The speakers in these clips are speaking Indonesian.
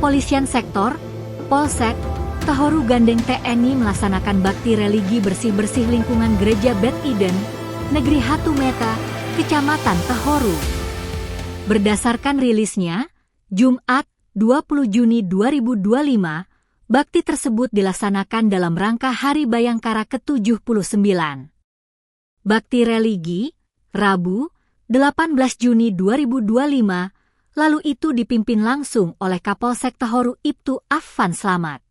Kepolisian Sektor, Polsek Tehoru Gandeng TNI melaksanakan bakti religi bersih-bersih lingkungan Gereja Di Negeri Hatumete, Kecamatan Tehoru. Berdasarkan rilisnya, Jumat 20 Juni 2025, bakti tersebut dilaksanakan dalam rangka Hari Bayangkara ke-79. Bakti religi, Rabu, 18 Juni 2025, lalu itu dipimpin langsung oleh Kapolsek Tehoru Ibtu Afan Slamet.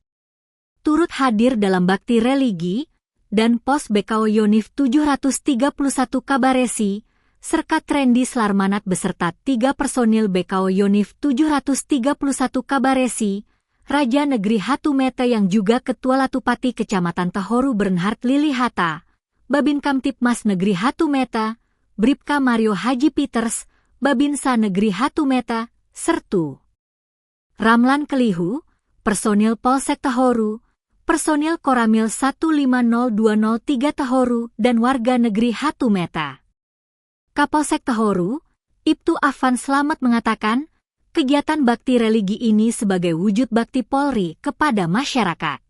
Turut hadir dalam bakti religi dan Pos BKO Yonif 731 Kabaresi, serta Trendi Slarmanat beserta 3 personil BKO Yonif 731 Kabaresi, Raja Negeri Hatumete yang juga Ketua Latupati Kecamatan Tehoru Bernhard Lilihata, Babin Kamtipmas Negeri Hatumete, Bribka Mario Haji Peters, Babinsa Negeri Hatumete, sertu Ramlan Kelihu, personil Polsek Tehoru, personil Koramil 150203 Tehoru dan warga Negeri Hatumete. Kapolsek Tehoru, Ibtu Afan Slamet mengatakan, kegiatan bakti religi ini sebagai wujud bakti Polri kepada masyarakat.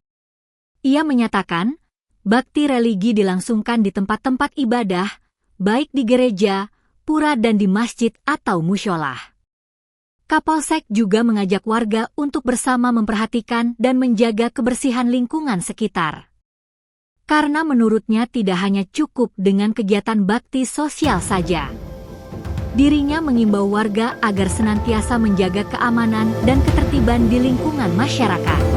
Ia menyatakan, bakti religi dilangsungkan di tempat-tempat ibadah, baik di gereja, pura dan di masjid atau musyola. Kapolsek juga mengajak warga untuk bersama memperhatikan dan menjaga kebersihan lingkungan sekitar. Karena menurutnya tidak hanya cukup dengan kegiatan bakti sosial saja. Dirinya mengimbau warga agar senantiasa menjaga keamanan dan ketertiban di lingkungan masyarakat.